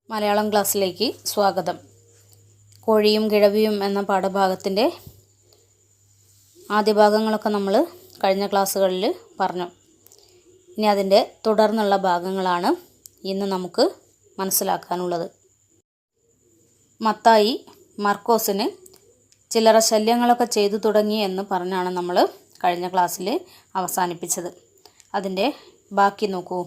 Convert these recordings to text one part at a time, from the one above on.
മലയാളം ക്ലാസ്സിലേക്ക് സ്വാഗതം. കോഴിയും കിഴവിയും എന്ന പാഠഭാഗത്തിൻ്റെ ആദ്യ ഭാഗങ്ങളൊക്കെ നമ്മൾ കഴിഞ്ഞ ക്ലാസ്സുകളിൽ പറഞ്ഞു. ഇനി അതിൻ്റെ തുടർന്നുള്ള ഭാഗങ്ങളാണ് ഇന്ന് നമുക്ക് മനസ്സിലാക്കാനുള്ളത്. മത്തായി മർക്കോസിന് ചില്ലറ ശല്യങ്ങളൊക്കെ ചെയ്തു തുടങ്ങി എന്ന് പറഞ്ഞാണ് നമ്മൾ കഴിഞ്ഞ ക്ലാസ്സിൽ അവസാനിപ്പിച്ചത്. അതിൻ്റെ ബാക്കി നോക്കൂ.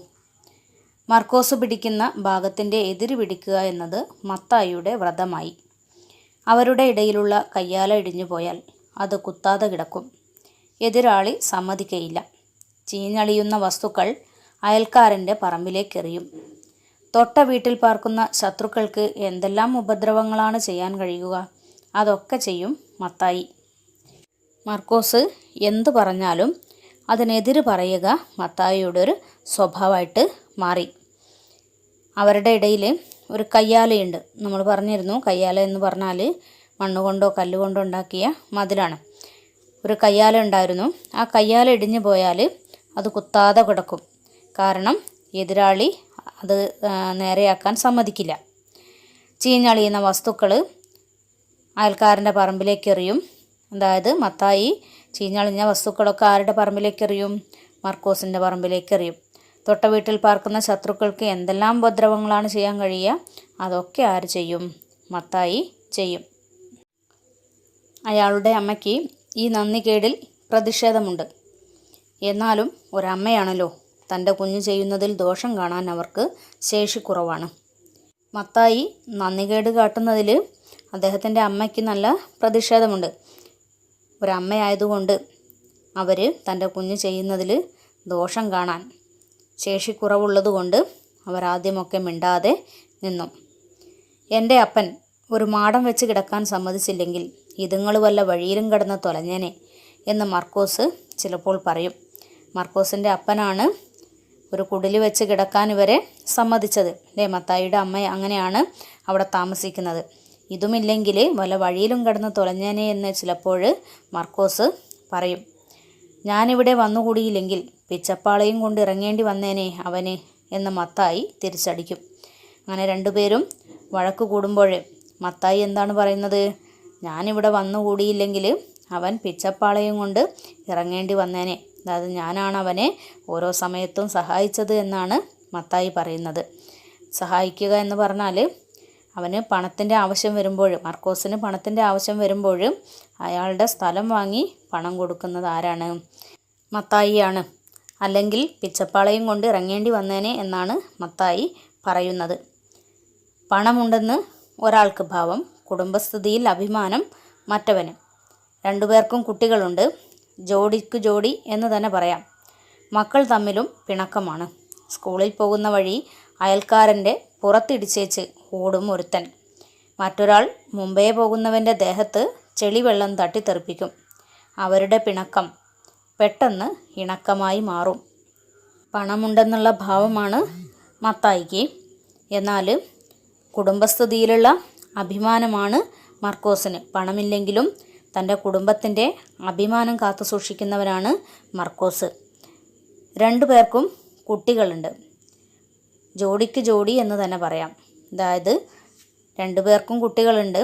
മർക്കോസ് പിടിക്കുന്ന ഭാഗത്തിൻ്റെ എതിര് പിടിക്കുക എന്നത് മത്തായിയുടെ വ്രതമായി. അവരുടെ ഇടയിലുള്ള കയ്യാല ഇടിഞ്ഞു പോയാൽ അത് കുത്താതെ കിടക്കും. എതിരാളി സമ്മതിക്കയില്ല. ചീഞ്ഞളിയുന്ന വസ്തുക്കൾ അയൽക്കാരൻ്റെ പറമ്പിലേക്കെറിയും. തൊട്ട വീട്ടിൽ പാർക്കുന്ന ശത്രുക്കൾക്ക് എന്തെല്ലാം ഉപദ്രവങ്ങളാണ് ചെയ്യാൻ കഴിയുക, അതൊക്കെ ചെയ്യും മത്തായി. മർക്കോസ് എന്തു പറഞ്ഞാലും അതിനെതിര് പറയുക മത്തായിയുടെ ഒരു സ്വഭാവമായിട്ട് മാറി. അവരുടെ ഇടയിൽ ഒരു കയ്യാലയുണ്ട്. നമ്മൾ പറഞ്ഞിരുന്നു, കയ്യാല എന്ന് പറഞ്ഞാൽ മണ്ണുകൊണ്ടോ കല്ലുകൊണ്ടോ ഉണ്ടാക്കിയ മതിലാണ്. ഒരു കയ്യാല ഉണ്ടായിരുന്നു. ആ കയ്യാല ഇടിഞ്ഞു പോയാൽ അത് കുത്താതെ കിടക്കും. കാരണം എതിരാളി അത് നേരെയാക്കാൻ സമ്മതിക്കില്ല. ചീഞ്ഞളിയുന്ന വസ്തുക്കൾ അയൽക്കാരൻ്റെ പറമ്പിലേക്ക് എറിയും. അതായത് മത്തായി ചീഞ്ഞളിഞ്ഞ വസ്തുക്കളൊക്കെ ആരുടെ പറമ്പിലേക്ക് എറിയും? മർക്കോസിൻ്റെ പറമ്പിലേക്ക് എറിയും. തൊട്ട വീട്ടിൽ പാർക്കുന്ന ശത്രുക്കൾക്ക് എന്തെല്ലാം ഉപദ്രവങ്ങളാണ് ചെയ്യാൻ കഴിയുക, അതൊക്കെ ആര് ചെയ്യും? മത്തായി ചെയ്യും. അയാളുടെ അമ്മയ്ക്ക് ഈ നന്ദികേടിൽ പ്രതിഷേധമുണ്ട്. എന്നാലും ഒരമ്മയാണല്ലോ, തൻ്റെ കുഞ്ഞ് ചെയ്യുന്നതിൽ ദോഷം കാണാൻ അവർക്ക് ശേഷിക്കുറവാണ്. മത്തായി നന്ദികേട് കാട്ടുന്നതിൽ അദ്ദേഹത്തിൻ്റെ അമ്മയ്ക്ക് നല്ല പ്രതിഷേധമുണ്ട്. ഒരമ്മയായതുകൊണ്ട് അവർ തൻ്റെ കുഞ്ഞ് ചെയ്യുന്നതിൽ ദോഷം കാണാൻ ശേഷിക്കുറവുള്ളതുകൊണ്ട് അവർ ആദ്യമൊക്കെ മിണ്ടാതെ നിന്നു. എൻ്റെ അപ്പൻ ഒരു മാടം വെച്ച് കിടക്കാൻ സമ്മതിച്ചില്ലെങ്കിൽ ഇതുങ്ങൾ വല്ല വഴിയിലും കിടന്ന് തൊലഞ്ഞേനെ എന്ന് മർക്കോസ് ചിലപ്പോൾ പറയും. മർക്കോസിൻ്റെ അപ്പനാണ് ഒരു കുടിൽ വെച്ച് കിടക്കാൻ ഇവരെ സമ്മതിച്ചത്. മത്തായിയുടെ അമ്മ അങ്ങനെയാണ് അവിടെ താമസിക്കുന്നത്. ഇതുമില്ലെങ്കിൽ വല്ല വഴിയിലും കിടന്ന് തൊലഞ്ഞേനെ എന്ന് ചിലപ്പോൾ മർക്കോസ് പറയും. ഞാനിവിടെ വന്നുകൂടിയില്ലെങ്കിൽ പിച്ചപ്പാളയും കൊണ്ട് ഇറങ്ങേണ്ടി വന്നേനെ അവന് എന്ന് മത്തായി തിരിച്ചടിക്കും. അങ്ങനെ രണ്ടുപേരും വഴക്ക് കൂടുമ്പോൾ മത്തായി എന്താണ് പറയുന്നത്? ഞാനിവിടെ വന്നുകൂടിയില്ലെങ്കിൽ അവൻ പിച്ചപ്പാളയും കൊണ്ട് ഇറങ്ങേണ്ടി വന്നേനെ. അതായത് ഞാനാണ് അവനെ ഓരോ സമയത്തും സഹായിച്ചത് എന്നാണ് മത്തായി പറയുന്നത്. സഹായിക്കുക എന്ന് പറഞ്ഞാൽ അവന് പണത്തിൻ്റെ ആവശ്യം വരുമ്പോൾ, മർക്കോസിന് പണത്തിൻ്റെ ആവശ്യം വരുമ്പോൾ അയാളുടെ സ്ഥലം വാങ്ങി പണം കൊടുക്കുന്നത് ആരാണ്? മത്തായിയാണ്. അല്ലെങ്കിൽ പിച്ചപ്പാളയും കൊണ്ട് ഇറങ്ങേണ്ടി വന്നേനെ എന്നാണ് മത്തായി പറയുന്നത്. പണമുണ്ടെന്ന് ഒരാൾക്ക് ഭാവം, കുടുംബസ്ഥിതിയിൽ അഭിമാനം മറ്റവന്. രണ്ടുപേർക്കും കുട്ടികളുണ്ട്. ജോഡിക്ക് ജോഡി എന്ന് തന്നെ പറയാം. മക്കൾ തമ്മിലും പിണക്കമാണ്. സ്കൂളിൽ പോകുന്ന വഴി അയൽക്കാരൻ്റെ പുറത്തിടിച്ചേച്ച് ഓടും ഒരുത്തൻ. മറ്റൊരാൾ മുമ്പേ പോകുന്നവൻ്റെ ദേഹത്ത് ചെളിവെള്ളം തട്ടിത്തെറിപ്പിക്കും. അവരുടെ പിണക്കം പെട്ടെന്ന് ഇണക്കമായി മാറും. പണമുണ്ടെന്നുള്ള ഭാവമാണ് മത്തായിക്ക്. എന്നാൽ കുടുംബസ്ഥിതിയിലുള്ള അഭിമാനമാണ് മർക്കോസിന്. പണമില്ലെങ്കിലും തൻ്റെ കുടുംബത്തിൻ്റെ അഭിമാനം കാത്തു സൂക്ഷിക്കുന്നവനാണ് മർക്കോസ്. രണ്ടു പേർക്കും കുട്ടികളുണ്ട്. ജോഡിക്ക് ജോഡി എന്ന് തന്നെ പറയാം. അതായത് രണ്ടു പേർക്കും കുട്ടികളുണ്ട്.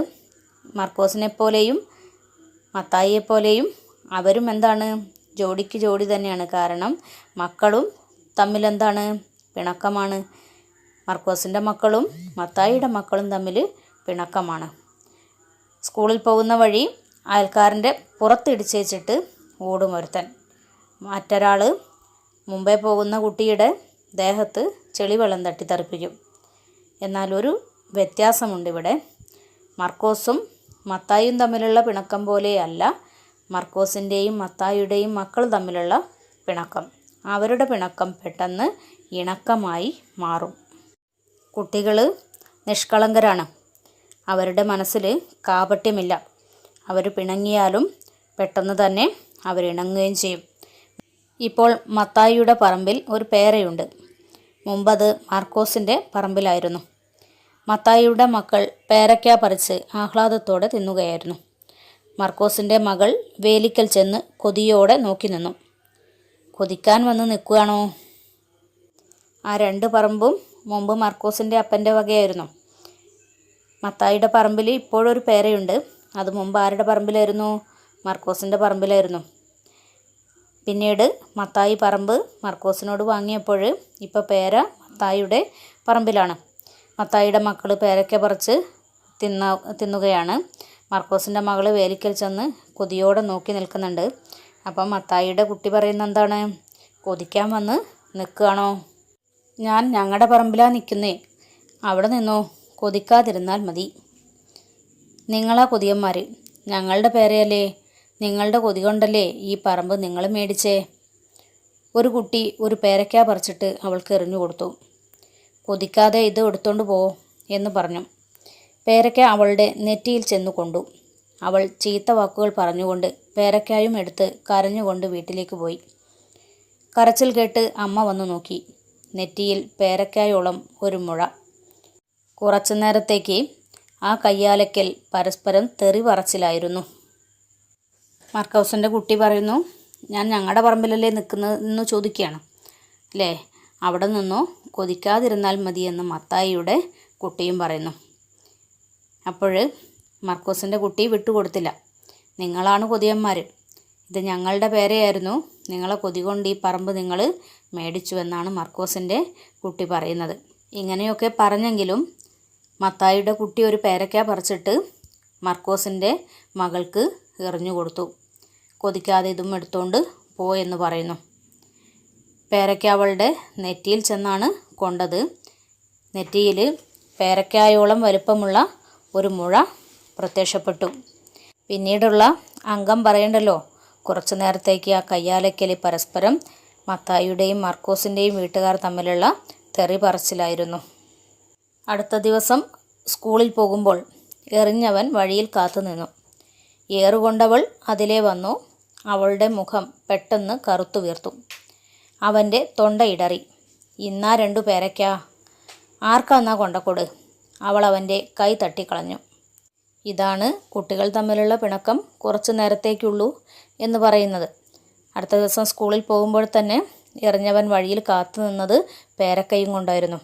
മർക്കോസിനെപ്പോലെയും മത്തായിയെപ്പോലെയും അവരും എന്താണ്? ജോഡിക്ക് ജോഡി തന്നെയാണ്. കാരണം മക്കളും തമ്മിലെന്താണ്? പിണക്കമാണ്. മർക്കോസിൻ്റെ മക്കളും മത്തായിയുടെ മക്കളും തമ്മിൽ പിണക്കമാണ്. സ്കൂളിൽ പോകുന്ന വഴി അയൽക്കാരൻ്റെ പുറത്തിടിച്ചേച്ചിട്ട് ഓടും ഒരുത്തൻ. മറ്റൊരാൾ മുമ്പേ പോകുന്ന കുട്ടിയുടെ ദേഹത്ത് ചെളിവെള്ളം തട്ടിത്തെറിപ്പിക്കും. എന്നാൽ ഒരു വ്യത്യാസമുണ്ട് ഇവിടെ. മർക്കോസും മത്തായിയും തമ്മിലുള്ള പിണക്കം പോലെയല്ല മർക്കോസിൻ്റെയും മത്തായിയുടെയും മക്കൾ തമ്മിലുള്ള പിണക്കം. അവരുടെ പിണക്കം പെട്ടെന്ന് ഇണക്കമായി മാറും. കുട്ടികൾ നിഷ്കളങ്കരാണ്. അവരുടെ മനസ്സിൽ കാപട്യമില്ല. അവർ പിണങ്ങിയാലും പെട്ടെന്ന് തന്നെ അവരിണങ്ങുകയും ചെയ്യും. ഇപ്പോൾ മത്തായിയുടെ പറമ്പിൽ ഒരു പേരയുണ്ട്. മുമ്പത് മർക്കോസിൻ്റെ പറമ്പിലായിരുന്നു. മത്തായിയുടെ മക്കൾ പേരയ്ക്ക പറിച്ച് ആഹ്ലാദത്തോടെ തിന്നുകയായിരുന്നു. മർക്കോസിൻ്റെ മകൾ വേലിക്കൽ ചെന്ന് കൊതിയോടെ നോക്കി നിന്നു. കൊതിക്കാൻ വന്ന് നിൽക്കുകയാണോ? ആ രണ്ട് പറമ്പും മുമ്പ് മർക്കോസിൻ്റെ അപ്പൻ്റെ വകയായിരുന്നു. മത്തായിയുടെ പറമ്പിൽ ഇപ്പോഴൊരു പേരയുണ്ട്. അത് മുമ്പ് ആരുടെ പറമ്പിലായിരുന്നു? മർക്കോസിൻ്റെ പറമ്പിലായിരുന്നു. പിന്നീട് മത്തായി പറമ്പ് മർക്കോസിനോട് വാങ്ങിയപ്പോൾ ഇപ്പോൾ പേര മത്തായിയുടെ പറമ്പിലാണ്. മത്തായിയുടെ മക്കൾ പേരയ്ക്ക പറിച്ച് തിന്നുകയാണ്. മർക്കോസിൻ്റെ മകൾ വേലിക്കൽ ചെന്ന് കൊതിയോടെ നോക്കി നിൽക്കുന്നുണ്ട്. അപ്പം മത്തായിയുടെ കുട്ടി പറയുന്ന എന്താണ്? കൊതിക്കാൻ വന്ന് നിൽക്കുകയാണോ? ഞാൻ ഞങ്ങളുടെ പറമ്പിലാണ് നിൽക്കുന്നേ, അവിടെ നിന്നോ, കൊതിക്കാതിരുന്നാൽ മതി. നിങ്ങളാ കൊതിയന്മാർ, ഞങ്ങളുടെ പേരയല്ലേ, നിങ്ങളുടെ കൊതി കൊണ്ടല്ലേ ഈ പറമ്പ് നിങ്ങൾ മേടിച്ചേ. ഒരു കുട്ടി ഒരു പേരയ്ക്ക പറിച്ചിട്ട് അവൾക്ക് എറിഞ്ഞു കൊടുത്തു. കൊതിക്കാതെ ഇത് എടുത്തോണ്ട് പോ എന്ന് പറഞ്ഞു. പേരയ്ക്ക അവളുടെ നെറ്റിയിൽ ചെന്നു കൊണ്ടു. അവൾ ചീത്ത വാക്കുകൾ പറഞ്ഞുകൊണ്ട് പേരയ്ക്കായും എടുത്ത് കരഞ്ഞുകൊണ്ട് വീട്ടിലേക്ക് പോയി. കരച്ചിൽ കേട്ട് അമ്മ വന്നു നോക്കി. നെറ്റിയിൽ പേരയ്ക്കായോളം ഒരു മുഴ. കുറച്ചു നേരത്തേക്ക് ആ കയ്യാലക്കൽ പരസ്പരം തെറി പറച്ചിലായിരുന്നു. മർക്കോസിൻ്റെ കുട്ടി പറയുന്നു, ഞാൻ ഞങ്ങളുടെ പറമ്പിലല്ലേ നിൽക്കുന്നതെന്ന് ചോദിക്കുകയാണ് അല്ലേ, അവിടെ നിന്നോ, കൊതിക്കാതിരുന്നാൽ മതിയെന്ന് മത്തായിയുടെ കുട്ടിയും പറയുന്നു. അപ്പോൾ മർക്കോസിൻ്റെ കുട്ടി വിട്ടുകൊടുത്തില്ല. നിങ്ങളാണ് കൊതിയന്മാർ, ഇത് ഞങ്ങളുടെ പേരയായിരുന്നു, നിങ്ങളെ കൊതി കൊണ്ട് ഈ പറമ്പ് നിങ്ങൾ മേടിച്ചു എന്നാണ് മർക്കോസിൻ്റെ കുട്ടി പറയുന്നത്. ഇങ്ങനെയൊക്കെ പറഞ്ഞെങ്കിലും മത്തായിയുടെ കുട്ടി ഒരു പേരയ്ക്ക പറിച്ചിട്ട് മർക്കോസിൻ്റെ മകൾക്ക് എറിഞ്ഞു കൊടുത്തു. കൊതിക്കാതെ ഇതും എടുത്തുകൊണ്ട് പോയെന്ന് പറയുന്നു. പേരയ്ക്ക അവളുടെ നെറ്റിയിൽ ചെന്നാണ് കൊണ്ടത്. നെറ്റിയിൽ പേരയ്ക്കായോളം വലുപ്പമുള്ള ഒരു മുഴ പ്രത്യക്ഷപ്പെട്ടു. പിന്നീടുള്ള അംഗം പറയണ്ടല്ലോ, കുറച്ചു നേരത്തേക്ക് ആ കയ്യാലക്കൽ പരസ്പരം മത്തായിയുടെയും മർക്കോസിൻ്റെയും വീട്ടുകാർ തമ്മിലുള്ള തെറി പറച്ചിലായിരുന്നു. അടുത്ത ദിവസം സ്കൂളിൽ പോകുമ്പോൾ എറിഞ്ഞവൻ വഴിയിൽ കാത്തു നിന്നു. ഏറുകൊണ്ടവൾ അതിലേ വന്നു. അവളുടെ മുഖം പെട്ടെന്ന് കറുത്തു വീർത്തു. അവൻ്റെ തൊണ്ട ഇടറി. ഇന്നാ 2 പേരയ്ക്ക, ആർക്കാന്നാ കൊണ്ടക്കൊട്. അവൾ അവൻ്റെ കൈ തട്ടിക്കളഞ്ഞു. ഇതാണ് കുട്ടികൾ തമ്മിലുള്ള പിണക്കം കുറച്ചു നേരത്തേക്കുള്ളൂ എന്ന് പറയുന്നത്. അടുത്ത ദിവസം സ്കൂളിൽ പോകുമ്പോൾ തന്നെ എറിഞ്ഞവൻ വഴിയിൽ കാത്തു നിന്നത് പേരക്കയും കൊണ്ടായിരുന്നു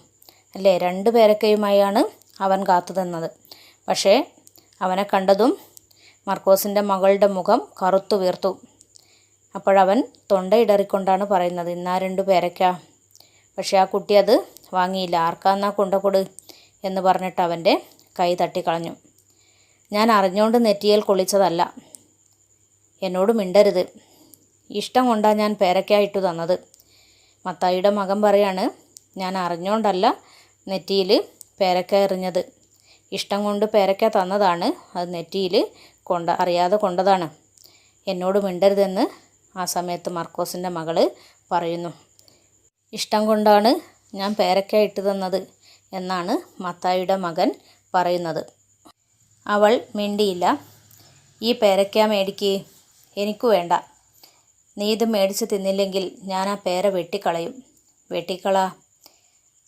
അല്ലേ. 2 പേരക്കയുമായാണ് അവൻ കാത്തു നിന്നത്. പക്ഷേ അവനെ കണ്ടതും മർക്കോസിൻ്റെ മകളുടെ മുഖം കറുത്തു വീർത്തു. അപ്പോഴവൻ തൊണ്ടയിടറിക്കൊണ്ടാണ് പറയുന്നത്, ഇന്നാ 2 പേരയ്ക്ക. പക്ഷേ ആ കുട്ടി അത് വാങ്ങിയില്ല. ആർക്കാന്നാ കൊണ്ടക്കൊട് എന്ന് പറഞ്ഞിട്ട് അവൻ്റെ കൈ തട്ടിക്കളഞ്ഞു. ഞാൻ അറിഞ്ഞുകൊണ്ട് നെറ്റിയേൽ കൊള്ളിച്ചതല്ല, എന്നോട് മിണ്ടരുത്. ഇഷ്ടം കൊണ്ടാണ് ഞാൻ പേരയ്ക്ക ഇട്ടു തന്നത്. മത്തായിയുടെ മകൻ പറയാണ്, ഞാൻ അറിഞ്ഞുകൊണ്ടല്ല നെറ്റിയിൽ പേരയ്ക്ക എറിഞ്ഞത്, ഇഷ്ടം കൊണ്ട് പേരയ്ക്ക തന്നതാണ്, അത് നെറ്റിയിൽ അറിയാതെ കൊണ്ടതാണ്, എന്നോട് മിണ്ടരുതെന്ന് ആ സമയത്ത് മർക്കോസിൻ്റെ മകൾ പറയുന്നു. ഇഷ്ടം കൊണ്ടാണ് ഞാൻ പേരയ്ക്ക ഇട്ട് തന്നത് എന്നാണ് മത്തായിയുടെ മകൻ പറയുന്നത്. അവൾ മിണ്ടിയില്ല. ഈ പേരയ്ക്ക മേടിക്ക്, എനിക്കു വേണ്ട. നീ ഇത് മേടിച്ച് തിന്നില്ലെങ്കിൽ ഞാൻ ആ പേര വെട്ടിക്കളയും. വെട്ടിക്കള.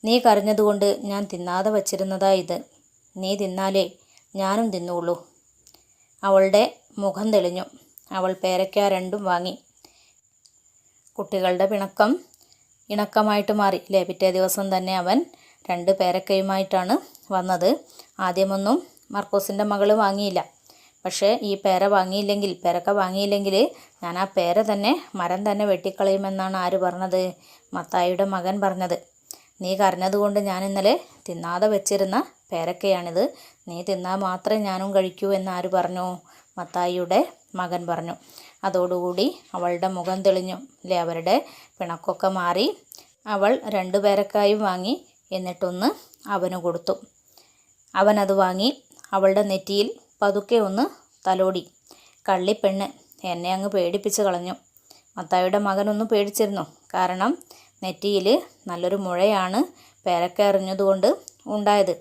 നീ കരഞ്ഞതുകൊണ്ട് ഞാൻ തിന്നാതെ വച്ചിരുന്നതാ ഇത്. നീ തിന്നാലേ ഞാനും തിന്നുള്ളൂ. അവളുടെ മുഖം തെളിഞ്ഞു. അവൾ പേരയ്ക്ക 2 വാങ്ങി. കുട്ടികളുടെ പിണക്കം ഇണക്കമായിട്ട് മാറി അല്ലേ. പിറ്റേ ദിവസം തന്നെ അവൻ 2 പേരക്കയുമായിട്ടാണ് വന്നത്. ആദ്യമൊന്നും മർക്കോസിൻ്റെ മകൾ വാങ്ങിയില്ല. പക്ഷേ ഈ പേരക്ക വാങ്ങിയില്ലെങ്കിൽ ഞാൻ ആ പേര തന്നെ മരം തന്നെ വെട്ടിക്കളയുമെന്നാണ് ആര് പറഞ്ഞത്? മത്തായിയുടെ മകൻ പറഞ്ഞത്. നീ കരഞ്ഞതുകൊണ്ട് ഞാൻ ഇന്നലെ തിന്നാതെ വെച്ചിരുന്ന പേരക്കയാണിത്, നീ തിന്നാൽ മാത്രമേ ഞാനും കഴിക്കൂ എന്ന് ആര് പറഞ്ഞു? മത്തായിയുടെ മകൻ പറഞ്ഞു. അതോടുകൂടി അവളുടെ മുഖം തെളിഞ്ഞു അല്ലേ. അവരുടെ പിണക്കൊക്കെ മാറി. അവൾ 2 പേരക്കായും വാങ്ങി. എന്നിട്ടൊന്ന് അവന് കൊടുത്തു. അവനത് വാങ്ങി അവളുടെ നെറ്റിയിൽ പതുക്കെ ഒന്ന് തലോടി. കള്ളിപ്പെണ്ണ്, എന്നെ അങ്ങ് പേടിപ്പിച്ച് കളഞ്ഞു. മത്തായിയുടെ മകനൊന്ന് പേടിച്ചിരുന്നു. കാരണം നെറ്റിയിൽ നല്ലൊരു മുഴയാണ് പേരക്ക എറിഞ്ഞതുകൊണ്ട് ഉണ്ടായത്.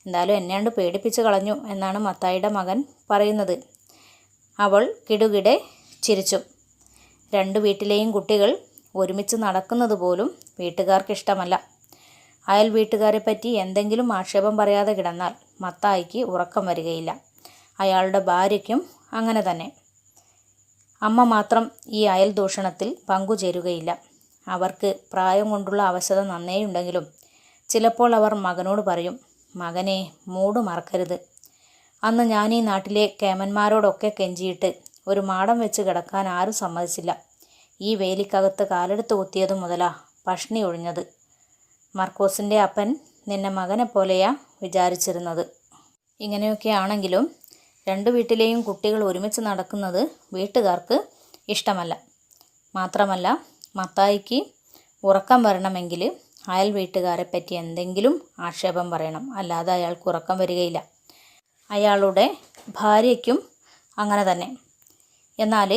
എന്തായാലും എന്നെയാണ്ട് പേടിപ്പിച്ച് കളഞ്ഞു എന്നാണ് മത്തായിയുടെ മകൻ പറയുന്നത്. അവൾ കിടുകിടെ ചിരിച്ചു. 2 വീട്ടിലെയും കുട്ടികൾ ഒരുമിച്ച് നടക്കുന്നത് പോലും വീട്ടുകാർക്കിഷ്ടമല്ല. അയൽ വീട്ടുകാരെ പറ്റി എന്തെങ്കിലും ആക്ഷേപം പറയാതെ കിടന്നാൽ മത്തായിക്ക് ഉറക്കം വരികയില്ല. അയാളുടെ ഭാര്യയ്ക്കും അങ്ങനെ തന്നെ. അമ്മ മാത്രം ഈ അയൽ ദൂഷണത്തിൽ പങ്കുചേരുകയില്ല. അവർക്ക് പ്രായം കൊണ്ടുള്ള അവശത നന്നേയുണ്ടെങ്കിലും ചിലപ്പോൾ അവർ മകനോട് പറയും, മകനെ മൂട് മറക്കരുത്, അന്ന് ഞാൻ ഈ നാട്ടിലെ കേമന്മാരോടൊക്കെ കെഞ്ചിയിട്ട് ഒരു മാടം വെച്ച് കിടക്കാൻ ആരും സമ്മതിച്ചില്ല. ഈ വേലിക്കകത്ത് കാലെടുത്ത് കുത്തിയതു മുതലാ പഷ്ണി ഒഴിഞ്ഞത്. മർക്കോസിൻ്റെ അപ്പൻ നിന്നെ മകനെ പോലെയാ വിചാരിച്ചിരുന്നത്. ഇങ്ങനെയൊക്കെ ആണെങ്കിലും രണ്ടു വീട്ടിലെയും കുട്ടികൾ ഒരുമിച്ച് നടക്കുന്നത് വീട്ടുകാർക്ക് ഇഷ്ടമല്ല. മാത്രമല്ല, മത്തായിക്ക് ഉറക്കം വരണമെങ്കിൽ അയൽ വീട്ടുകാരെ പറ്റി എന്തെങ്കിലും ആക്ഷേപം പറയണം, അല്ലാതെ അയാൾക്ക് ഉറക്കം വരികയില്ല. അയാളുടെ ഭാര്യയ്ക്കും അങ്ങനെ തന്നെ. എന്നാൽ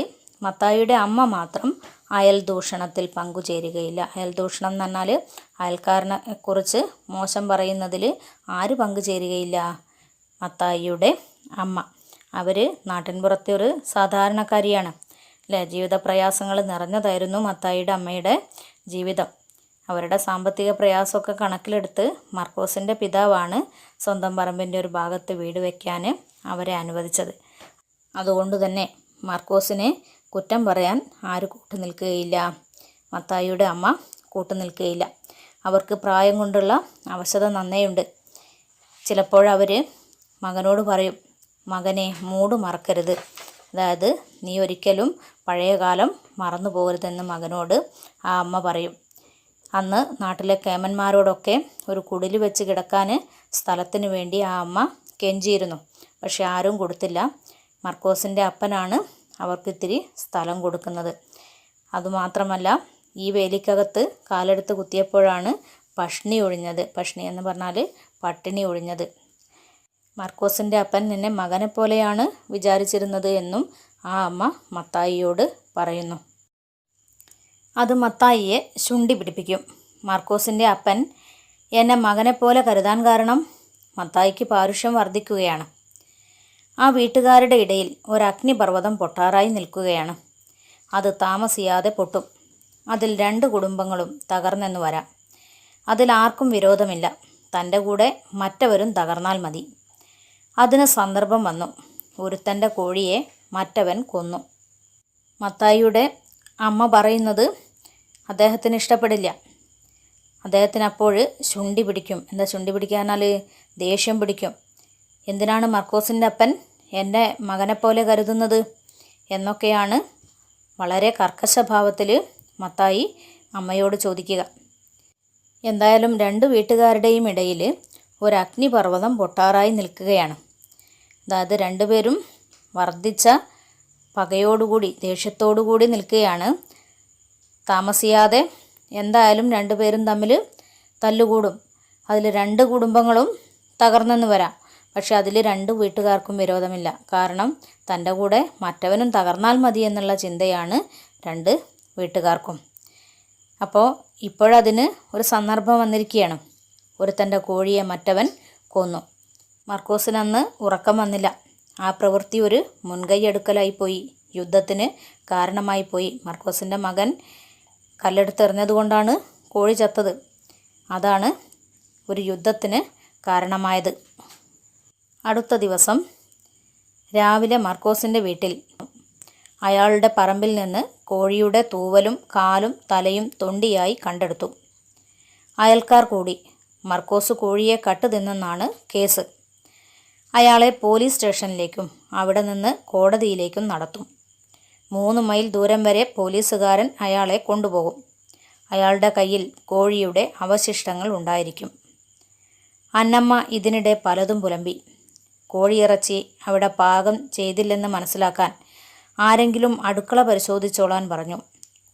മത്തായിയുടെ അമ്മ മാത്രം അയൽ ദൂഷണത്തിൽ പങ്കുചേരുകയില്ല. അയൽ ദൂഷണം എന്ന് പറഞ്ഞാൽ അയൽക്കാരനെ കുറിച്ച് മോശം പറയുന്നതിൽ ആര് പങ്കുചേരുകയില്ല? മത്തായിയുടെ അമ്മ. അവർ നാട്ടിൻപുറത്തെ ഒരു സാധാരണക്കാരിയാണ് അല്ലേ. ജീവിത പ്രയാസങ്ങൾ നിറഞ്ഞതായിരുന്നു മത്തായിയുടെ അമ്മയുടെ ജീവിതം. അവരുടെ സാമ്പത്തിക പ്രയാസമൊക്കെ കണക്കിലെടുത്ത് മർക്കോസിൻ്റെ പിതാവാണ് സ്വന്തം പറമ്പിൻ്റെ ഒരു ഭാഗത്ത് വീട് വയ്ക്കാൻ അവരെ അനുവദിച്ചത്. അതുകൊണ്ട് തന്നെ മർക്കോസിനെ കുറ്റം പറയാൻ ആര് കൂട്ടു നിൽക്കുകയില്ല? മത്തായിയുടെ അമ്മ കൂട്ടു നിൽക്കുകയില്ല. അവർക്ക് പ്രായം കൊണ്ടുള്ള അവശത നന്നേയുണ്ട്. ചിലപ്പോഴവർ മകനോട് പറയും, മകനെ മൂട് മറക്കരുത്, അതായത് നീ ഒരിക്കലും പഴയ കാലം മറന്നു പോകരുതെന്ന് മകനോട് ആ അമ്മ പറയും. അന്ന് നാട്ടിലെ കേമന്മാരോടൊക്കെ ഒരു കുടിൽ വെച്ച് കിടക്കാൻ സ്ഥലത്തിന് വേണ്ടി ആ അമ്മ കെഞ്ചിയിരുന്നു. പക്ഷെ ആരും കൊടുത്തില്ല. മർക്കോസിൻ്റെ അപ്പനാണ് അവർക്കിത്തിരി സ്ഥലം കൊടുക്കുന്നത്. അതുമാത്രമല്ല, ഈ വേലിക്കകത്ത് കാലെടുത്ത് കുത്തിയപ്പോഴാണ് പഷ്ണി ഒഴിഞ്ഞത്. പഷ്ണി എന്ന് പറഞ്ഞാൽ പട്ടിണി ഒഴിഞ്ഞത്. മർക്കോസിൻ്റെ അപ്പൻ നിന്നെ മകനെ പോലെയാണ് വിചാരിച്ചിരുന്നത് എന്നും ആ അമ്മ മത്തായിയോട് പറയുന്നു. അത് മത്തായിയെ ശുണ്ഠി പിടിപ്പിക്കും. മർക്കോസിൻ്റെ അപ്പൻ എന്നെ മകനെപ്പോലെ കരുതാൻ കാരണം മത്തായിക്ക് പാരുഷ്യം വർദ്ധിക്കുകയാണ്. ആ വീട്ടുകാരുടെ ഇടയിൽ ഒരഗ്നിപർവ്വതം പൊട്ടാറായി നിൽക്കുകയാണ്. അത് താമസിയാതെ പൊട്ടും. അതിൽ 2 കുടുംബങ്ങളും തകർന്നെന്ന് വരാം. അതിലാർക്കും വിരോധമില്ല. തൻ്റെ കൂടെ മറ്റവരും തകർന്നാൽ മതി. അതിന് സന്ദർഭം വന്നു. ഒരുത്തൻ്റെ കോഴിയെ മറ്റവൻ കൊന്നു. മത്തായിയുടെ അമ്മ പറയുന്നത് അദ്ദേഹത്തിന് ഇഷ്ടപ്പെടില്ല. അദ്ദേഹത്തിന് അപ്പോൾ ശുണ്ഠി പിടിക്കും. എന്താ ശുണ്ഠി പിടിക്കാനാൽ? ദേഷ്യം പിടിക്കും. എന്തിനാണ് മർക്കോസിൻ്റെ അപ്പൻ എൻ്റെ മകനെപ്പോലെ കരുതുന്നത് എന്നൊക്കെയാണ് വളരെ കർക്കശഭാവത്തിൽ മത്തായി അമ്മയോട് ചോദിക്കുക. എന്തായാലും 2 വീട്ടുകാരുടെയും ഇടയിൽ ഒരു അഗ്നിപർവ്വതം പൊട്ടാറായി നിൽക്കുകയാണ്. അതായത് 2 പേരും വർദ്ധിച്ച പകയോടുകൂടി ദേഷ്യത്തോടുകൂടി നിൽക്കുകയാണ്. താമസിയാതെ എന്തായാലും 2 പേരും തമ്മിൽ തല്ലുകൂടും. അതിൽ 2 കുടുംബങ്ങളും തകർന്നെന്ന് വരാം. പക്ഷെ അതിൽ 2 വീട്ടുകാർക്കും വിരോധമില്ല. കാരണം തൻ്റെ കൂടെ മറ്റവനും തകർന്നാൽ മതി എന്നുള്ള ചിന്തയാണ് 2 വീട്ടുകാർക്കും. അപ്പോൾ ഇപ്പോഴതിന് ഒരു സന്ദർഭം വന്നിരിക്കുകയാണ്. ഒരുത്തൻ്റെ കോഴിയെ മറ്റവൻ കൊന്നു. മർക്കോസിനന്ന് ഉറക്കം വന്നില്ല. ആ പ്രവൃത്തി ഒരു മുൻകൈയെടുക്കലായിപ്പോയി, യുദ്ധത്തിന് കാരണമായിപ്പോയി. മർക്കോസിൻ്റെ മകൻ കല്ലെടുത്തെറിഞ്ഞതുകൊണ്ടാണ് കോഴി ചത്തത്. അതാണ് ഒരു യുദ്ധത്തിന് കാരണമായത്. അടുത്ത ദിവസം രാവിലെ മർക്കോസിൻ്റെ വീട്ടിൽ അയാളുടെ പറമ്പിൽ നിന്ന് കോഴിയുടെ തൂവലും കാലും തലയും തൊണ്ടിയായി കണ്ടെടുത്തു. അയൽക്കാർ കൂടി മർക്കോസ് കോഴിയെ കട്ടുതിന്നെന്നാണ് കേസ്. അയാളെ പോലീസ് സ്റ്റേഷനിലേക്കും അവിടെ നിന്ന് കോടതിയിലേക്കും നടത്തും. 3 മൈൽ ദൂരം വരെ പോലീസുകാരൻ അയാളെ കൊണ്ടുപോകും. അയാളുടെ കയ്യിൽ കോഴിയുടെ അവശിഷ്ടങ്ങൾ ഉണ്ടായിരിക്കും. അന്നമ്മ ഇതിനിടെ പലതും പുലമ്പി. കോഴിയിറച്ചി അവിടെ പാകം ചെയ്തില്ലെന്ന് മനസ്സിലാക്കാൻ ആരെങ്കിലും അടുക്കള പരിശോധിച്ചോളാൻ പറഞ്ഞു.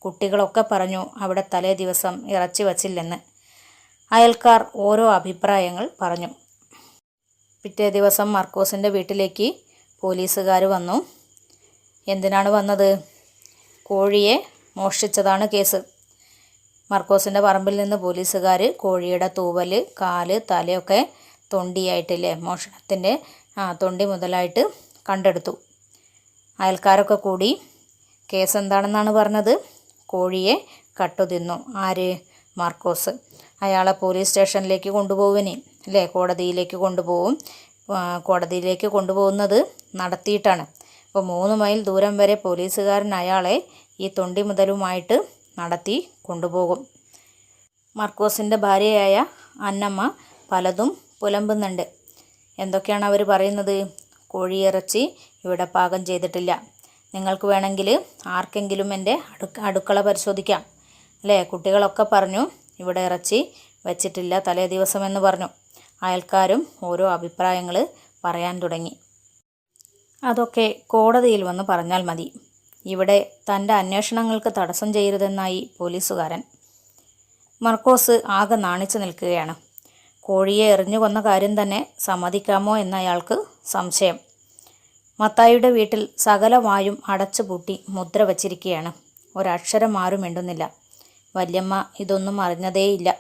കുട്ടികളൊക്കെ പറഞ്ഞു അവിടെ തലേ ദിവസം ഇറച്ചി വച്ചില്ലെന്ന്. അയൽക്കാർ ഓരോ അഭിപ്രായങ്ങൾ പറഞ്ഞു. പിറ്റേ ദിവസം മർക്കോസിൻ്റെ വീട്ടിലേക്ക് പോലീസുകാർ വന്നു. എന്തിനാണ് വന്നത്? കോഴിയെ മോഷ്ടിച്ചതാണ് കേസ്. മർക്കോസിൻ്റെ പറമ്പിൽ നിന്ന് പോലീസുകാർ കോഴിയുടെ തൂവൽ, കാല്, തലയൊക്കെ തൊണ്ടിയായിട്ടില്ലേ, മോഷണത്തിൻ്റെ തൊണ്ടി മുതലായിട്ട് കണ്ടെടുത്തു. അയൽക്കാരൊക്കെ കൂടി കേസ് എന്താണെന്നാണ് പറഞ്ഞത്? കോഴിയെ കട്ടുതിന്നു. ആര്? മർക്കോസ്. അയാളെ പോലീസ് സ്റ്റേഷനിലേക്ക് കൊണ്ടുപോകുവിനി അല്ലേ, കോടതിയിലേക്ക് കൊണ്ടുപോകും. കോടതിയിലേക്ക് കൊണ്ടുപോകുന്നത് നടത്തിയിട്ടാണ്. അപ്പോൾ 3 മൈൽ ദൂരം വരെ പോലീസുകാരൻ അയാളെ ഈ തൊണ്ടി മുതലുമായിട്ട് നടത്തി കൊണ്ടുപോകും. മർക്കോസിൻ്റെ ഭാര്യയായ അന്നമ്മ പലതും പുലമ്പുന്നുണ്ട്. എന്തൊക്കെയാണ് അവർ പറയുന്നത്? കോഴിയിറച്ചി ഇവിടെ പാകം ചെയ്തിട്ടില്ല. നിങ്ങൾക്ക് വേണമെങ്കിൽ ആർക്കെങ്കിലും എൻ്റെ അടുക്കള പരിശോധിക്കാം. അല്ലേ? കുട്ടികളൊക്കെ പറഞ്ഞു ഇവിടെ ഇറച്ചി വെച്ചിട്ടില്ല തലേ ദിവസം എന്ന് പറഞ്ഞു. അയൽക്കാരും ഓരോ അഭിപ്രായങ്ങൾ പറയാൻ തുടങ്ങി. അതൊക്കെ കോടതിയിൽ വന്ന് പറഞ്ഞാൽ മതി. ഇവിടെ തൻ്റെ അന്വേഷണങ്ങൾക്ക് തടസ്സം ചെയ്യരുതെന്നായി പോലീസുകാരൻ. മർക്കോസ് ആകെ നാണിച്ചു നിൽക്കുകയാണ്. കോഴിയെ എറിഞ്ഞു കൊന്ന കാര്യം തന്നെ സമ്മതിക്കാമോ എന്നയാൾക്ക് സംശയം. മത്തായിയുടെ വീട്ടിൽ സകല വായും അടച്ചു പൂട്ടി മുദ്ര വച്ചിരിക്കുകയാണ്. ഒരക്ഷരം ആരും മിണ്ടുന്നില്ല. വല്യമ്മ ഇതൊന്നും അറിഞ്ഞതേയില്ല.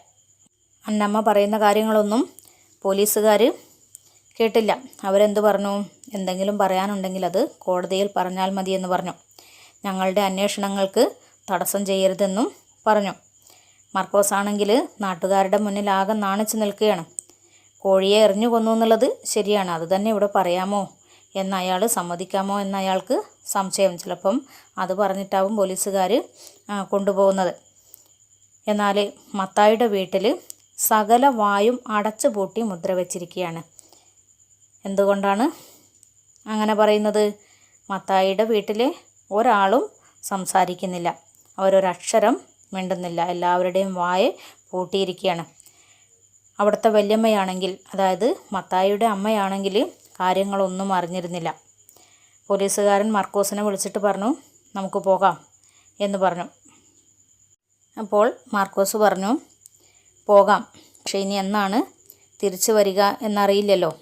അന്നമ്മ പറയുന്ന കാര്യങ്ങളൊന്നും പോലീസുകാർ കേട്ടില്ല. അവരെന്തു പറഞ്ഞു? എന്തെങ്കിലും പറയാനുണ്ടെങ്കിൽ അത് കോടതിയിൽ പറഞ്ഞാൽ മതിയെന്ന് പറഞ്ഞു. ഞങ്ങളുടെ അന്വേഷണങ്ങൾക്ക് തടസ്സം ചെയ്യരുതെന്നും പറഞ്ഞു. മർക്കോസ് ആണെങ്കിൽ നാട്ടുകാരുടെ മുന്നിൽ ആകെ നാണിച്ചു നിൽക്കുകയാണ്. കോഴിയെ എറിഞ്ഞു കൊന്നു എന്നുള്ളത് ശരിയാണ്, അത് തന്നെ ഇവിടെ പറയാമോ എന്നയാൾ സമ്മതിക്കാമോ എന്നയാൾക്ക് സംശയം. ചിലപ്പം അത് പറഞ്ഞിട്ടാവും പോലീസുകാർ കൊണ്ടുപോകുന്നത്. എന്നാൽ മത്തായിയുടെ വീട്ടിൽ സകല വായും അടച്ചു പൂട്ടി മുദ്ര വച്ചിരിക്കുകയാണ്. എന്തുകൊണ്ടാണ് അങ്ങനെ പറയുന്നത്? മത്തായിയുടെ വീട്ടിൽ ഒരാളും സംസാരിക്കുന്നില്ല, അവരൊരക്ഷരം മിണ്ടുന്നില്ല, എല്ലാവരുടെയും വായ പൂട്ടിയിരിക്കുകയാണ്. അവിടുത്തെ വല്യമ്മയാണെങ്കിൽ, അതായത് മത്തായിയുടെ അമ്മയാണെങ്കിൽ കാര്യങ്ങളൊന്നും അറിഞ്ഞിരുന്നില്ല. പോലീസുകാരൻ മർക്കോസിനെ വിളിച്ചിട്ട് പറഞ്ഞു, നമുക്ക് പോകാം എന്ന് പറഞ്ഞു. അപ്പോൾ മർക്കോസ് പറഞ്ഞു, പോകാം, പക്ഷേ ഇനി എന്നാണ് തിരിച്ചു വരിക എന്നറിയില്ലല്ലോ.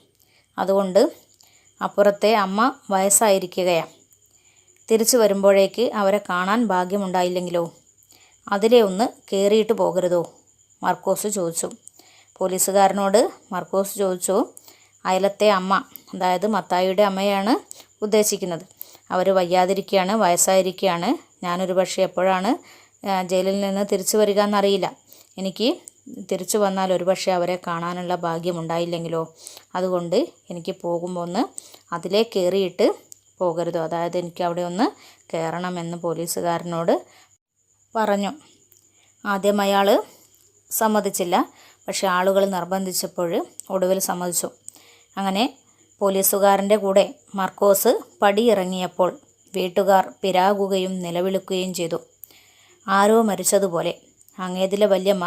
അതുകൊണ്ട് അപ്പുറത്തെ അമ്മ വയസ്സായിരിക്കുകയാണ്. തിരിച്ചു വരുമ്പോഴേക്ക് അവരെ കാണാൻ ഭാഗ്യമുണ്ടായില്ലെങ്കിലോ? അതിലെ ഒന്ന് കയറിയിട്ട് പോകരുതോ? മർക്കോസ് ചോദിച്ചു. പോലീസുകാരനോട് മർക്കോസ് ചോദിച്ചു, അയലത്തെ അമ്മ, അതായത് മത്തായിയുടെ അമ്മയാണ് ഉദ്ദേശിക്കുന്നത്. അവർ വയ്യാതിരിക്കുകയാണ്, വയസ്സായിരിക്കുകയാണ്. ഞാനൊരു പക്ഷേ എപ്പോഴാണ് ജയിലിൽ നിന്ന് തിരിച്ചു വരിക എന്നറിയില്ല. എനിക്ക് തിരിച്ചു വന്നാൽ ഒരു പക്ഷേ അവരെ കാണാനുള്ള ഭാഗ്യമുണ്ടായില്ലെങ്കിലോ? അതുകൊണ്ട് എനിക്ക് പോകുമ്പോൾ ഒന്ന് അതിലേ കയറിയിട്ട് പോകരുതോ? അതായത് എനിക്ക് അവിടെ ഒന്ന് കയറണമെന്ന് പോലീസുകാരനോട് പറഞ്ഞു. ആദ്യം അയാൾ സമ്മതിച്ചില്ല, പക്ഷെ ആളുകൾ നിർബന്ധിച്ചപ്പോൾ ഒടുവിൽ സമ്മതിച്ചു. അങ്ങനെ പോലീസുകാരൻ്റെ കൂടെ മർക്കോസ് പടിയിറങ്ങിയപ്പോൾ വീട്ടുകാർ പിരാകുകയും നിലവിളിക്കുകയും ചെയ്തു. ആരോ മരിച്ചതുപോലെ. അങ്ങേതിലെ വല്യമ്മ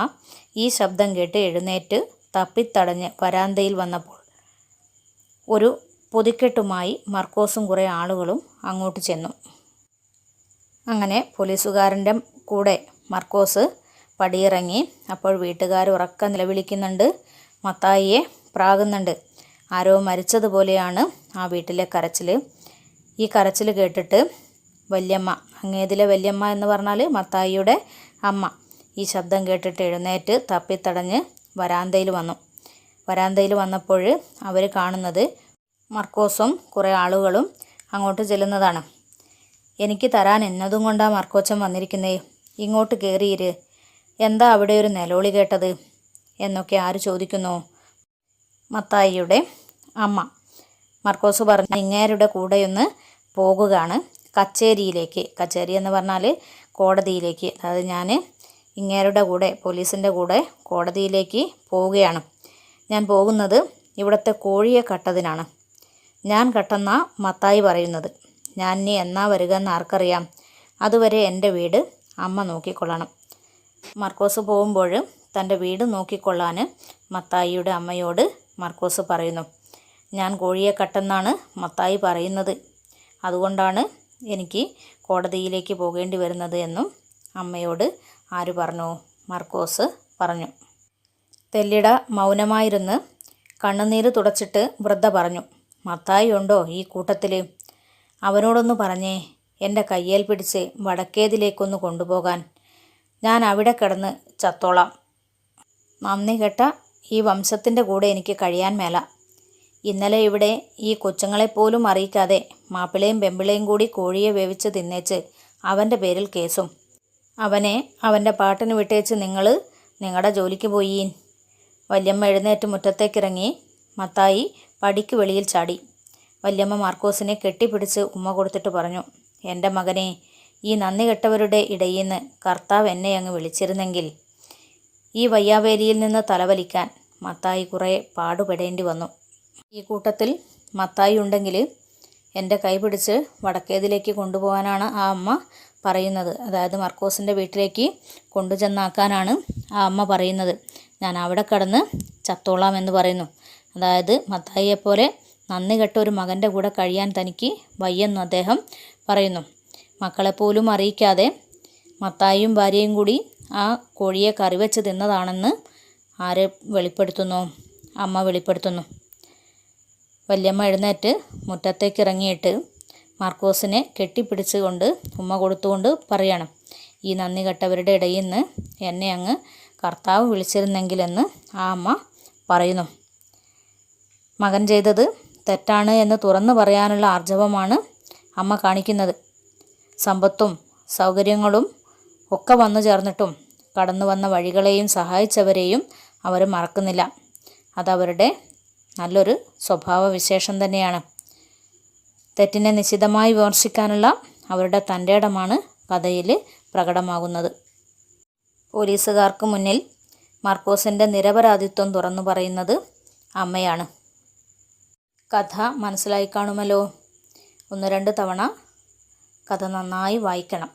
ഈ ശബ്ദം കേട്ട് എഴുന്നേറ്റ് തപ്പിത്തടഞ്ഞ് വരാന്തയിൽ വന്നപ്പോൾ ഒരു പൊതിക്കെട്ടുമായി മർക്കോസും കുറേ ആളുകളും അങ്ങോട്ട് ചെന്നു. അങ്ങനെ പോലീസുകാരൻ്റെ കൂടെ മർക്കോസ് പടിയിറങ്ങി. അപ്പോൾ വീട്ടുകാർ ഉറക്കെ നിലവിളിക്കുന്നുണ്ട്, മത്തായിയെ പ്രാകുന്നുണ്ട്. ആരോ മരിച്ചതുപോലെയാണ് ആ വീട്ടിലെ കരച്ചിൽ. ഈ കരച്ചിൽ കേട്ടിട്ട് വല്യമ്മ, അങ്ങേതിലെ വല്യമ്മ എന്ന് പറഞ്ഞാൽ മത്തായിയുടെ അമ്മ, ഈ ശബ്ദം കേട്ടിട്ട് എഴുന്നേറ്റ് തപ്പിത്തടഞ്ഞ് വരാന്തയിൽ വന്നു. വരാന്തയിൽ വന്നപ്പോൾ അവർ കാണുന്നത് മർക്കോസും കുറേ ആളുകളും അങ്ങോട്ട് ചെല്ലുന്നതാണ്. എനിക്ക് തരാൻ എന്നതും കൊണ്ടാണ് മർക്കോച്ചൻ വന്നിരിക്കുന്നേ, ഇങ്ങോട്ട് കയറിയിര്, എന്താ അവിടെ ഒരു നിലവിളി കേട്ടത് എന്നൊക്കെ ആര് ചോദിക്കുന്നു? മത്തായിയുടെ അമ്മ. മർക്കോസ് പറഞ്ഞു, ഇങ്ങേരുടെ കൂടെയൊന്ന് പോകുകയാണ് കച്ചേരിയിലേക്ക്. കച്ചേരി എന്ന് പറഞ്ഞാൽ കോടതിയിലേക്ക്. അതായത് ഞാൻ ഇങ്ങേരുടെ കൂടെ, പോലീസിൻ്റെ കൂടെ കോടതിയിലേക്ക് പോവുകയാണ്. ഞാൻ പോകുന്നത് ഇവിടുത്തെ കോഴിയെ കട്ടതിനാണ്. ഞാൻ കട്ടെന്നാ മത്തായി പറയുന്നത്. ഞാൻ ഇനി എന്നാ വരിക എന്ന് ആർക്കറിയാം. അതുവരെ എൻ്റെ വീട് അമ്മ നോക്കിക്കൊള്ളണം. മർക്കോസ് പോകുമ്പോൾ തൻ്റെ വീട് നോക്കിക്കൊള്ളാൻ മത്തായിയുടെ അമ്മയോട് മർക്കോസ് പറയുന്നു. ഞാൻ കോഴിയെ കട്ടെന്നാണ് മത്തായി പറയുന്നത്, അതുകൊണ്ടാണ് എനിക്ക് കോടതിയിലേക്ക് പോകേണ്ടി വരുന്നത് എന്നും അമ്മയോട് ആര് പറഞ്ഞു? മർക്കോസ് പറഞ്ഞു. തെല്ലിട മൗനമായിരുന്ന് കണ്ണുനീര് തുടച്ചിട്ട് വൃദ്ധ പറഞ്ഞു, മത്തായി ഉണ്ടോ ഈ കൂട്ടത്തിൽ? അവനോടൊന്ന് പറഞ്ഞേ, എൻ്റെ കയ്യേൽ പിടിച്ച് വടക്കേതിലേക്കൊന്ന് കൊണ്ടുപോകാൻ. ഞാൻ അവിടെ കിടന്ന് ചത്തോളാം. നന്ദി കെട്ട ഈ വംശത്തിൻ്റെ കൂടെ എനിക്ക് കഴിയാൻ മേല. ഇന്നലെ ഇവിടെ ഈ കൊച്ചുങ്ങളെപ്പോലും അറിയിക്കാതെ മാപ്പിളയും പെമ്പിളയും കൂടി കോഴിയെ വേവിച്ച് തിന്നേച്ച് അവൻ്റെ പേരിൽ കേസും. അവനെ അവൻ്റെ പാട്ടിന് വിട്ടേച്ച് നിങ്ങൾ നിങ്ങളുടെ ജോലിക്ക് പോയീൻ. വല്യമ്മ എഴുന്നേറ്റ് മുറ്റത്തേക്കിറങ്ങി. മത്തായി പടിക്ക് വെളിയിൽ ചാടി. വല്യമ്മ മാർക്കോസിനെ കെട്ടിപ്പിടിച്ച് ഉമ്മ കൊടുത്തിട്ട് പറഞ്ഞു, എൻ്റെ മകനെ, ഈ നന്ദി കെട്ടവരുടെ ഇടയിൽ നിന്ന് കർത്താവ് എന്നെ അങ്ങ് വിളിച്ചിരുന്നെങ്കിൽ ഈ വയ്യാവേലിയിൽ നിന്ന് തലവലിക്കാൻ മത്തായി കുറേ പാടുപെടേണ്ടി വന്നു. ഈ കൂട്ടത്തിൽ മത്തായി ഉണ്ടെങ്കിൽ എൻ്റെ കൈ പിടിച്ച് വടക്കേതിലേക്ക് കൊണ്ടുപോകാനാണ് ആ അമ്മ പറയുന്നത്. അതായത് മർക്കോസിൻ്റെ വീട്ടിലേക്ക് കൊണ്ടുചെന്നാക്കാനാണ് ആ അമ്മ പറയുന്നത്. ഞാൻ അവിടെ കിടന്ന് ചത്തോളാം എന്ന് പറയുന്നു. അതായത് മത്തായിയെപ്പോലെ നന്ദി കെട്ട ഒരു മകൻ്റെ കൂടെ കഴിയാൻ തനിക്ക് വയ്യെന്ന് അദ്ദേഹം പറയുന്നു. മക്കളെപ്പോലും അറിയിക്കാതെ മത്തായിയും ഭാര്യയും കൂടി ആ കോഴിയെ കറിവെച്ച് തിന്നതാണെന്ന് ആരെ വെളിപ്പെടുത്തുന്നു? അമ്മ വെളിപ്പെടുത്തുന്നു. വല്യമ്മ എഴുന്നേറ്റ് മുറ്റത്തേക്ക് ഇറങ്ങിയിട്ട് മാർക്കോസിനെ കെട്ടിപ്പിടിച്ചുകൊണ്ട് ഉമ്മ കൊടുത്തുകൊണ്ട് പറയണം, ഈ നന്ദി കെട്ടവരുടെ ഇടയിൽ നിന്ന് എന്നെ അങ്ങ് കർത്താവ് വിളിച്ചിരുന്നെങ്കിലെന്ന് ആ അമ്മ പറയുന്നു. മകൻ ചെയ്തത് തെറ്റാണ് എന്ന് തുറന്നു പറയാനുള്ള ആർജവമാണ് അമ്മ കാണിക്കുന്നത്. സമ്പത്തും സൗകര്യങ്ങളും ഒക്കെ വന്നു ചേർന്നിട്ടും കടന്നു വന്ന വഴികളെയും സഹായിച്ചവരെയും അവർ മറക്കുന്നില്ല. അതവരുടെ നല്ലൊരു സ്വഭാവ വിശേഷം തന്നെയാണ്. തെറ്റിനെ നിശിതമായി വിമർശിക്കാനുള്ള അവരുടെ തൻ്റെ ഇടമാണ് കഥയിൽ പ്രകടമാകുന്നത്. പോലീസുകാർക്ക് മുന്നിൽ മാർക്കോസിൻ്റെ നിരപരാധിത്വം തുറന്നു പറയുന്നത് അമ്മയാണ്. കഥ മനസ്സിലായി കാണുമല്ലോ. 1-2 തവണ കഥ നന്നായി വായിക്കണം.